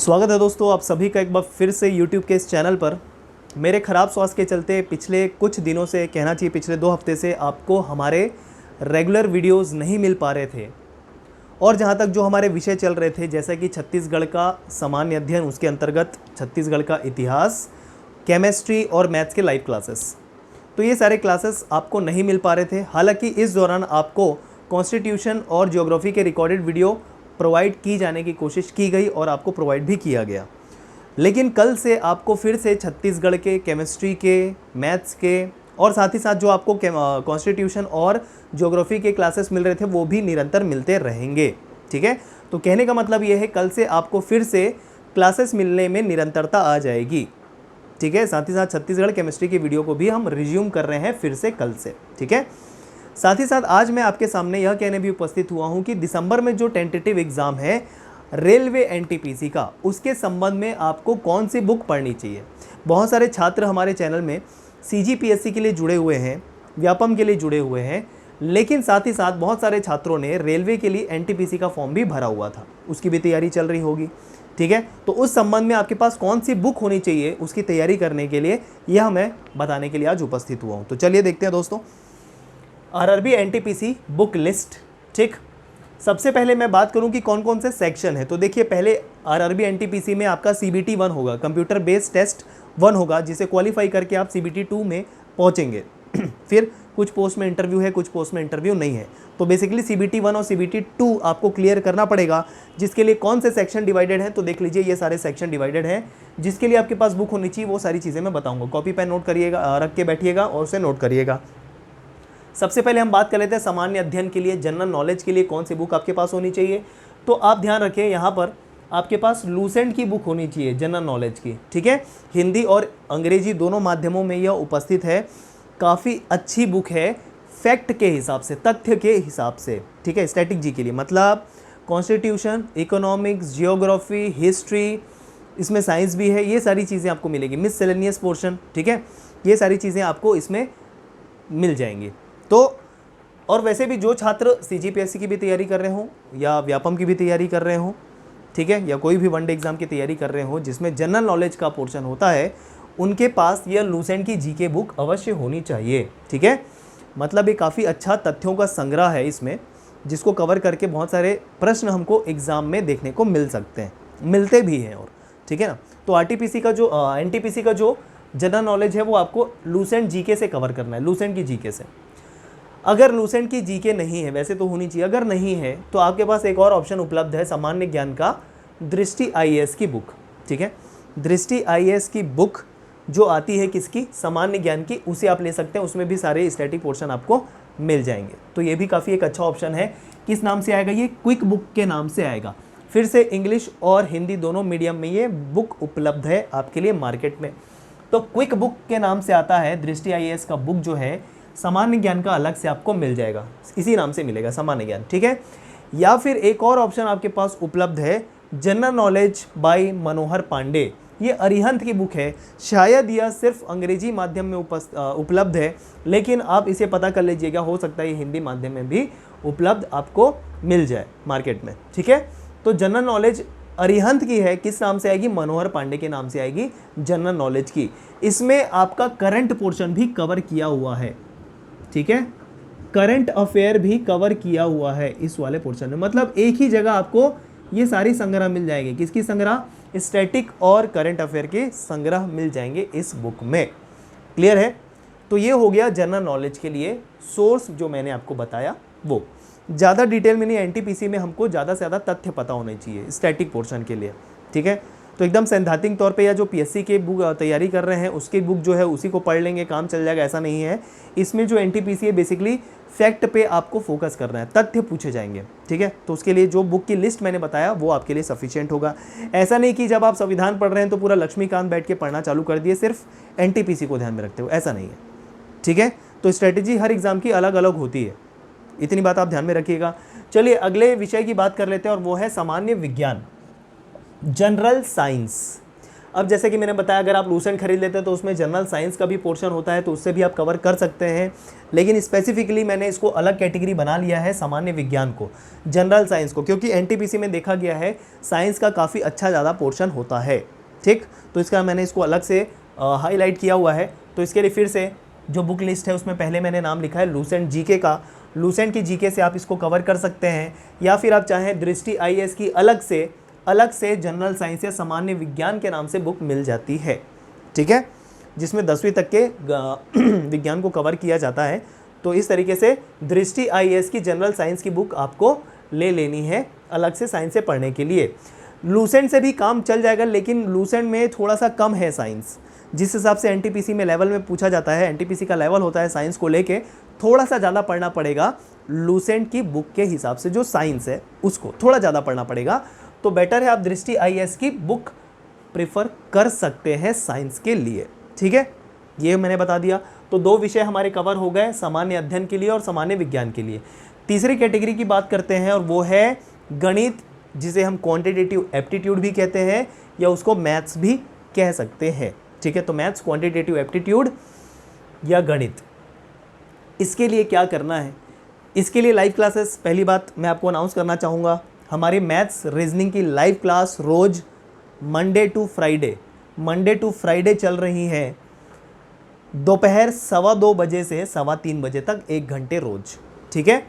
स्वागत है दोस्तों, आप सभी का एक बार फिर से YouTube के इस चैनल पर। मेरे ख़राब स्वास्थ्य के चलते पिछले कुछ दिनों से, कहना चाहिए पिछले 2 हफ्ते से, आपको हमारे रेगुलर वीडियोस नहीं मिल पा रहे थे। और जहाँ तक जो हमारे विषय चल रहे थे, जैसा कि छत्तीसगढ़ का सामान्य अध्ययन, उसके अंतर्गत छत्तीसगढ़ का इतिहास, केमिस्ट्री और मैथ्स के लाइव क्लासेस, तो ये सारे क्लासेस आपको नहीं मिल पा रहे थे। हालांकि इस दौरान आपको कॉन्स्टिट्यूशन और ज्योग्राफी के रिकॉर्डेड वीडियो प्रोवाइड की जाने की कोशिश की गई और आपको प्रोवाइड भी किया गया। लेकिन कल से आपको फिर से छत्तीसगढ़ के केमिस्ट्री के, मैथ्स के और साथ ही साथ जो आपको कॉन्स्टिट्यूशन और ज्योग्राफी के क्लासेस मिल रहे थे वो भी निरंतर मिलते रहेंगे। ठीक है, तो कहने का मतलब ये है कल से आपको फिर से क्लासेस मिलने में निरंतरता आ जाएगी। ठीक है, साथ ही साथ छत्तीसगढ़ केमिस्ट्री की वीडियो को भी हम रिज्यूम कर रहे हैं फिर से कल से। ठीक है, साथ ही साथ आज मैं आपके सामने यह कहने भी उपस्थित हुआ हूं कि दिसंबर में जो टेंटेटिव एग्ज़ाम है रेलवे एनटीपीसी का, उसके संबंध में आपको कौन सी बुक पढ़नी चाहिए। बहुत सारे छात्र हमारे चैनल में सीजीपीएससी के लिए जुड़े हुए हैं, व्यापम के लिए जुड़े हुए हैं, लेकिन साथ ही साथ बहुत सारे छात्रों ने रेलवे के लिए एनटीपीसी का फॉर्म भी भरा हुआ था, उसकी भी तैयारी चल रही होगी। ठीक है, तो उस संबंध में आपके पास कौन सी बुक होनी चाहिए उसकी तैयारी करने के लिए, यह मैं बताने के लिए आज उपस्थित हुआ हूँ। तो चलिए देखते हैं दोस्तों, आरआरबी एनटीपीसी बुक लिस्ट। ठीक, सबसे पहले मैं बात करूं कि कौन कौन से सेक्शन है। तो देखिए, पहले आरआरबी एनटीपीसी में आपका सीबीटी 1 होगा, कंप्यूटर बेस्ड टेस्ट 1 होगा, जिसे क्वालिफाई करके आप सीबीटी 2 में पहुंचेंगे। फिर कुछ पोस्ट में इंटरव्यू है, कुछ पोस्ट में इंटरव्यू नहीं है। तो बेसिकली सीबीटी 1 और सीबीटी 2 आपको क्लियर करना पड़ेगा, जिसके लिए कौन से सेक्शन डिवाइडेड हैं। तो देख लीजिए, ये सारे सेक्शन डिवाइडेड हैं। जिसके लिए आपके पास बुक होनी चाहिए वो सारी चीज़ें मैं बताऊँगा। कॉपी पेन नोट करिएगा, रख के बैठिएगा और उसे नोट करिएगा। सबसे पहले हम बात कर लेते हैं सामान्य अध्ययन के लिए, जनरल नॉलेज के लिए कौन सी बुक आपके पास होनी चाहिए। तो आप ध्यान रखें, यहाँ पर आपके पास लूसेंट की बुक होनी चाहिए जनरल नॉलेज की। ठीक है, हिंदी और अंग्रेजी दोनों माध्यमों में यह उपस्थित है। काफ़ी अच्छी बुक है फैक्ट के हिसाब से, तथ्य के हिसाब से। ठीक है, स्टैटिक के लिए, मतलब कॉन्स्टिट्यूशन, इकोनॉमिक्स, जियोग्राफी, हिस्ट्री, इसमें साइंस भी है, ये सारी चीज़ें आपको मिलेगी। मिससेलेनियस पोर्शन, ठीक है, ये सारी चीज़ें आपको इसमें मिल जाएंगी। तो और वैसे भी जो छात्र सीजीपीएससी की भी तैयारी कर रहे हो या व्यापम की भी तैयारी कर रहे हो, ठीक है, या कोई भी वनडे एग्जाम की तैयारी कर रहे हो जिसमें जनरल नॉलेज का पोर्शन होता है, उनके पास यह लूसेंट की जीके बुक अवश्य होनी चाहिए। ठीक है, मतलब ये काफ़ी अच्छा तथ्यों का संग्रह है इसमें, जिसको कवर करके बहुत सारे प्रश्न हमको एग्ज़ाम में देखने को मिल सकते हैं, मिलते भी हैं। और ठीक है ना, तो आरटीपीसी का जो एनटीपीसी का जो जनरल नॉलेज है वो आपको लूसेंट जीके से कवर करना है, लूसेंट की जीके से। अगर लूसेंट की जीके नहीं है, वैसे तो होनी चाहिए, अगर नहीं है तो आपके पास एक और ऑप्शन उपलब्ध है, सामान्य ज्ञान का दृष्टि आईएएस की बुक। ठीक है, दृष्टि आईएएस की बुक जो आती है किसकी, सामान्य ज्ञान की, उसे आप ले सकते हैं। उसमें भी सारे स्टैटिक पोर्शन आपको मिल जाएंगे। तो ये भी काफ़ी एक अच्छा ऑप्शन है। किस नाम से आएगा ये, क्विक बुक के नाम से आएगा। फिर से इंग्लिश और हिंदी दोनों मीडियम में ये बुक उपलब्ध है आपके लिए मार्केट में। तो क्विक बुक के नाम से आता है दृष्टि आईएएस का बुक जो है, सामान्य ज्ञान का अलग से आपको मिल जाएगा, इसी नाम से मिलेगा, सामान्य ज्ञान। ठीक है, या फिर एक और ऑप्शन आपके पास उपलब्ध है, जनरल नॉलेज बाय मनोहर पांडे। ये अरिहंत की बुक है, शायद यह सिर्फ अंग्रेजी माध्यम में उपलब्ध है, लेकिन आप इसे पता कर लीजिएगा, हो सकता है ये हिंदी माध्यम में भी उपलब्ध आपको मिल जाए मार्केट में। ठीक है, तो जनरल नॉलेज अरिहंत की है, किस नाम से आएगी, मनोहर पांडे के नाम से आएगी जनरल नॉलेज की। इसमें आपका करंट पोर्शन भी कवर किया हुआ है। ठीक है, करंट अफेयर भी कवर किया हुआ है इस वाले पोर्शन में, मतलब एक ही जगह आपको ये सारी संग्रह मिल जाएंगे। किसकी संग्रह, स्टैटिक और करंट अफेयर के संग्रह मिल जाएंगे इस बुक में। क्लियर है, तो ये हो गया जनरल नॉलेज के लिए सोर्स जो मैंने आपको बताया वो। ज़्यादा डिटेल में नहीं, एनटीपीसी में हमको ज़्यादा से ज़्यादा तथ्य पता होने चाहिए स्टैटिक पोर्शन के लिए। ठीक है, तो एकदम सैद्धांतिक तौर पे या जो पीएससी के बुक तैयारी कर रहे हैं उसकी बुक जो है उसी को पढ़ लेंगे, काम चल जाएगा, ऐसा नहीं है। इसमें जो एनटीपीसी है बेसिकली फैक्ट पे आपको फोकस करना है, तथ्य पूछे जाएंगे। ठीक है, तो उसके लिए जो बुक की लिस्ट मैंने बताया वो आपके लिए सफिशिएंट होगा। ऐसा नहीं कि जब आप संविधान पढ़ रहे हैं तो पूरा लक्ष्मीकांत बैठ के पढ़ना चालू कर दिए सिर्फ एनटीपीसी को ध्यान में रखते हुए, ऐसा नहीं है। ठीक है, तो स्ट्रेटेजी हर एग्जाम की अलग अलग होती है, इतनी बात आप ध्यान में रखिएगा। चलिए अगले विषय की बात कर लेते हैं और वो है सामान्य विज्ञान, जनरल साइंस। अब जैसे कि मैंने बताया, अगर आप लूसेंट खरीद लेते हैं तो उसमें जनरल साइंस का भी पोर्शन होता है, तो उससे भी आप कवर कर सकते हैं। लेकिन स्पेसिफिकली मैंने इसको अलग कैटेगरी बना लिया है, सामान्य विज्ञान को, जनरल साइंस को, क्योंकि एनटीपीसी में देखा गया है साइंस का काफ़ी अच्छा ज़्यादा पोर्शन होता है। ठीक, तो इसका मैंने इसको अलग से हाईलाइट किया हुआ है। तो इसके लिए फिर से जो बुक लिस्ट है उसमें पहले मैंने नाम लिखा है लूसेंट जीके का। लूसेंट की जीके से आप इसको कवर कर सकते हैं, या फिर आप चाहें दृष्टि आईएएस की अलग से जनरल साइंस या सामान्य विज्ञान के नाम से बुक मिल जाती है। ठीक है, जिसमें 10वीं तक के विज्ञान को कवर किया जाता है। तो इस तरीके से दृष्टि आईएएस की जनरल साइंस की बुक आपको ले लेनी है अलग से साइंस से पढ़ने के लिए। लूसेंट से भी काम चल जाएगा, लेकिन लूसेंट में थोड़ा सा कम है साइंस, जिस हिसाब से एनटीपीसी में लेवल में पूछा जाता है, एनटीपीसी का लेवल होता है साइंस को लेके, थोड़ा सा ज़्यादा पढ़ना पड़ेगा लूसेंट की बुक के हिसाब से। जो साइंस है उसको थोड़ा ज़्यादा पढ़ना पड़ेगा, तो बेटर है आप दृष्टि आईएएस की बुक प्रेफर कर सकते हैं साइंस के लिए। ठीक है, ये मैंने बता दिया। तो 2 विषय हमारे कवर हो गए, सामान्य अध्ययन के लिए और सामान्य विज्ञान के लिए। तीसरी कैटेगरी की बात करते हैं, और वो है गणित, जिसे हम क्वांटिटेटिव एप्टीट्यूड भी कहते हैं, या उसको मैथ्स भी कह सकते हैं। ठीक है, तो मैथ्स, क्वांटिटेटिव एप्टीट्यूड या गणित, इसके लिए क्या करना है? इसके लिए लाइव क्लासेस, पहली बात मैं आपको अनाउंस करना चाहूँगा, हमारी मैथ्स रीजनिंग की लाइव क्लास रोज़ मंडे टू फ्राइडे चल रही है, दोपहर 2:15 बजे से 3:15 बजे तक, 1 घंटे रोज़। ठीक है,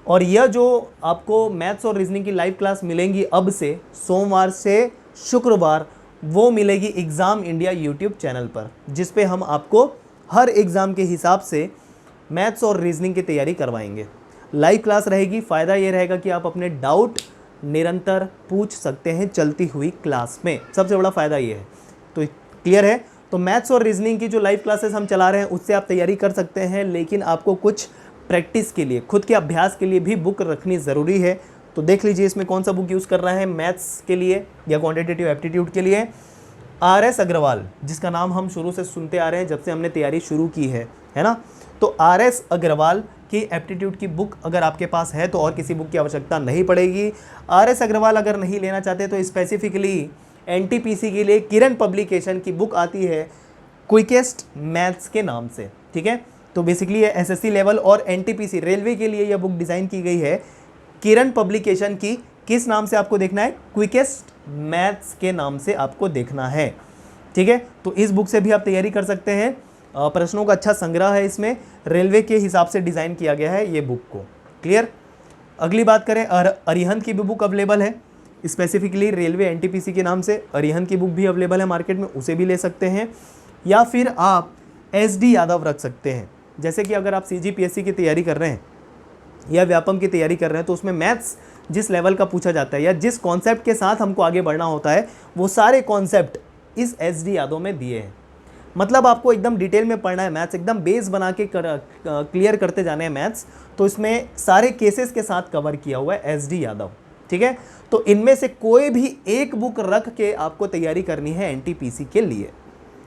और यह जो आपको मैथ्स और रीजनिंग की लाइव क्लास मिलेंगी अब से सोमवार से शुक्रवार, वो मिलेगी एग्ज़ाम इंडिया यूट्यूब चैनल पर, जिस पे हम आपको हर एग्ज़ाम के हिसाब से मैथ्स और रीजनिंग की तैयारी करवाएंगे। लाइव क्लास रहेगी, फ़ायदा ये रहेगा कि आप अपने डाउट निरंतर पूछ सकते हैं चलती हुई क्लास में, सबसे बड़ा फ़ायदा ये है। तो क्लियर है? तो मैथ्स और रीजनिंग की जो लाइव क्लासेस हम चला रहे हैं उससे आप तैयारी कर सकते हैं, लेकिन आपको कुछ प्रैक्टिस के लिए, खुद के अभ्यास के लिए भी बुक रखनी ज़रूरी है। तो देख लीजिए इसमें कौन सा बुक यूज़ करना है मैथ्स के लिए या क्वांटिटेटिव एप्टीट्यूड के लिए। RS अग्रवाल, जिसका नाम हम शुरू से सुनते आ रहे हैं जब से हमने तैयारी शुरू की है ना। तो RS अग्रवाल की एप्टीट्यूड की बुक अगर आपके पास है तो और किसी बुक की आवश्यकता नहीं पड़ेगी। RS अग्रवाल अगर नहीं लेना चाहते तो स्पेसिफिकली एनटीपीसी के लिए किरण पब्लिकेशन की बुक आती है क्विकेस्ट मैथ्स के नाम से। ठीक है, तो बेसिकली ये एसएससी लेवल और एनटीपीसी रेलवे के लिए यह बुक डिज़ाइन की गई है किरण पब्लिकेशन की। किस नाम से आपको देखना है? क्विकेस्ट मैथ्स के नाम से आपको देखना है। ठीक है, तो इस बुक से भी आप तैयारी कर सकते हैं। प्रश्नों का अच्छा संग्रह है इसमें, रेलवे के हिसाब से डिज़ाइन किया गया है ये बुक को। क्लियर? अगली बात करें, अरिहंत की भी बुक अवेलेबल है, स्पेसिफिकली रेलवे एनटीपीसी के नाम से अरिहंत की बुक भी अवेलेबल है मार्केट में, उसे भी ले सकते हैं। या फिर आप SD यादव रख सकते हैं। जैसे कि अगर आप CGPSC की तैयारी कर रहे हैं या व्यापम की तैयारी कर रहे हैं, तो उसमें मैथ्स जिस लेवल का पूछा जाता है या जिस कॉन्सेप्ट के साथ हमको आगे बढ़ना होता है, वो सारे कॉन्सेप्ट इस SD यादव में दिए हैं। मतलब आपको एकदम डिटेल में पढ़ना है मैथ्स, एकदम बेस बना के क्लियर करते जाने हैं मैथ्स, तो इसमें सारे केसेस के साथ कवर किया हुआ है SD यादव। ठीक है, तो इनमें से कोई भी एक बुक रख के आपको तैयारी करनी है एनटीपीसी के लिए।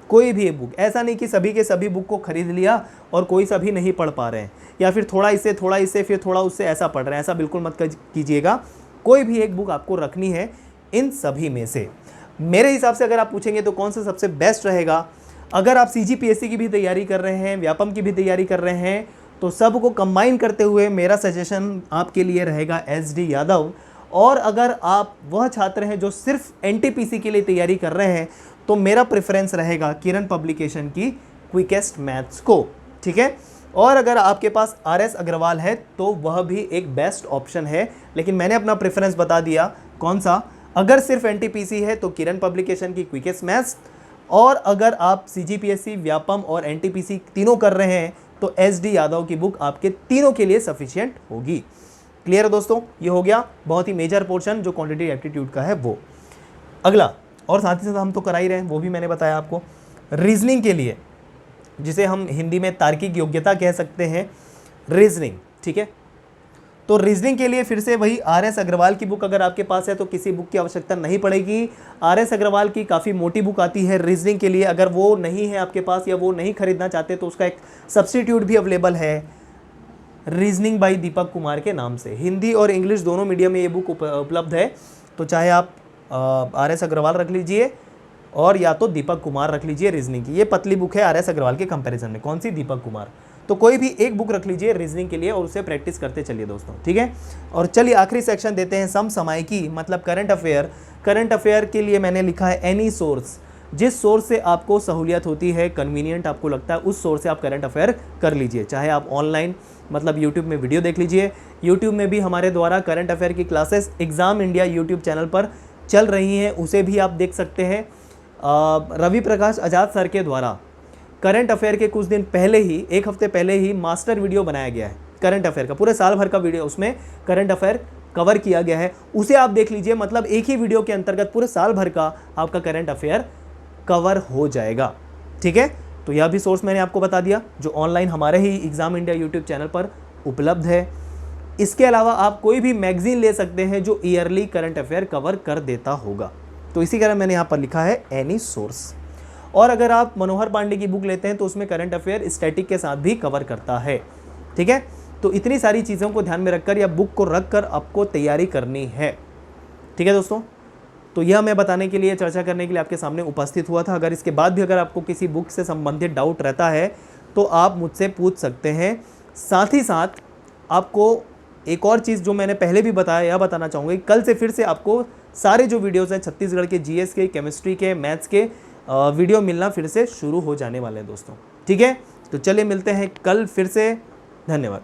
कोई भी एक बुक, ऐसा नहीं कि सभी के सभी बुक को खरीद लिया और कोई सभी नहीं पढ़ पा रहे हैं, या फिर थोड़ा इससे फिर थोड़ा उससे ऐसा पढ़ रहे हैं, ऐसा बिल्कुल मत कीजिएगा। कोई भी एक बुक आपको रखनी है इन सभी में से। मेरे हिसाब से अगर आप पूछेंगे तो कौन सा सबसे बेस्ट रहेगा, अगर आप CGPSC की भी तैयारी कर रहे हैं, व्यापम की भी तैयारी कर रहे हैं, तो सबको कंबाइन करते हुए मेरा सजेशन आपके लिए रहेगा SD यादव। और अगर आप वह छात्र हैं जो सिर्फ एनटीपीसी के लिए तैयारी कर रहे हैं, तो मेरा प्रेफरेंस रहेगा किरण पब्लिकेशन की क्विकेस्ट मैथ्स को। ठीक है, और अगर आपके पास RS अग्रवाल है तो वह भी एक बेस्ट ऑप्शन है, लेकिन मैंने अपना प्रेफरेंस बता दिया कौन सा। अगर सिर्फ एनटीपीसी है तो किरण पब्लिकेशन की क्विकेस्ट मैथ्स, और अगर आप CGPSC, व्यापम और एनटीपीसी तीनों कर रहे हैं तो SD यादव की बुक आपके तीनों के लिए सफिशिएंट होगी। क्लियर है दोस्तों? ये हो गया बहुत ही मेजर पोर्शन जो क्वांटिटेटिव एप्टीट्यूड का है वो। अगला, और साथ ही साथ हम तो करा ही रहे हैं, वो भी मैंने बताया आपको, रीजनिंग के लिए, जिसे हम हिंदी में तार्किक योग्यता कह सकते हैं, रीजनिंग। ठीक है, तो रीजनिंग के लिए फिर से वही RS अग्रवाल की बुक अगर आपके पास है तो किसी बुक की आवश्यकता नहीं पड़ेगी। RS अग्रवाल की काफ़ी मोटी बुक आती है रीजनिंग के लिए, अगर वो नहीं है आपके पास या वो नहीं खरीदना चाहते तो उसका एक सब्स्टिट्यूट भी अवेलेबल है, रीजनिंग बाय दीपक कुमार के नाम से। हिंदी और इंग्लिश दोनों मीडियम में ये बुक उपलब्ध है, तो चाहे आप RS अग्रवाल रख लीजिए और या तो दीपक कुमार रख लीजिए रीजनिंग की, ये पतली बुक है RS अग्रवाल के कंपैरिजन में। कौन सी? दीपक कुमार। तो कोई भी एक बुक रख लीजिए रीजनिंग के लिए और उसे प्रैक्टिस करते चलिए दोस्तों, ठीक है। और चलिए आखिरी सेक्शन देते हैं समसामयिकी, मतलब करंट अफेयर। करंट अफेयर के लिए मैंने लिखा है एनी सोर्स, जिस सोर्स से आपको सहूलियत होती है, कन्वीनियंट आपको लगता है, उस सोर्स से आप करंट अफेयर कर लीजिए। चाहे आप ऑनलाइन मतलब यूट्यूब में वीडियो देख लीजिए, यूट्यूब में भी हमारे द्वारा करंट अफेयर की classes exam India YouTube channel पर चल रही हैं, उसे भी आप देख सकते हैं। रवि प्रकाश आजाद सर के द्वारा करंट अफेयर के कुछ दिन पहले ही, एक हफ्ते पहले ही मास्टर वीडियो बनाया गया है करंट अफेयर का, पूरे साल भर का वीडियो उसमें करंट अफेयर कवर किया गया है, उसे आप देख लीजिए। मतलब एक ही वीडियो के अंतर्गत पूरे साल भर का आपका करंट अफेयर कवर हो जाएगा, ठीक है। तो यह भी सोर्स मैंने आपको बता दिया जो ऑनलाइन हमारे ही एग्जाम इंडिया यूट्यूब चैनल पर उपलब्ध है। इसके अलावा आप कोई भी मैगजीन ले सकते हैं जो ईयरली करंट अफेयर कवर कर देता होगा। तो इसी कारण मैंने यहाँ पर लिखा है एनी सोर्स। और अगर आप मनोहर पांडे की बुक लेते हैं तो उसमें करंट अफेयर स्टैटिक के साथ भी कवर करता है, ठीक है। तो इतनी सारी चीज़ों को ध्यान में रखकर या बुक को रखकर आपको तैयारी करनी है, ठीक है दोस्तों। तो यह मैं बताने के लिए, चर्चा करने के लिए आपके सामने उपस्थित हुआ था। अगर इसके बाद भी अगर आपको किसी बुक से संबंधित डाउट रहता है तो आप मुझसे पूछ सकते हैं। साथ ही साथ आपको एक और चीज़ जो मैंने पहले भी बताया, यह बताना चाहूँगा, कल से फिर से आपको सारे जो वीडियोज़ हैं छत्तीसगढ़ के GS के, केमिस्ट्री के, मैथ्स के वीडियो मिलना फिर से शुरू हो जाने वाले हैं दोस्तों, ठीक है। तो चलिए मिलते हैं कल फिर से, धन्यवाद।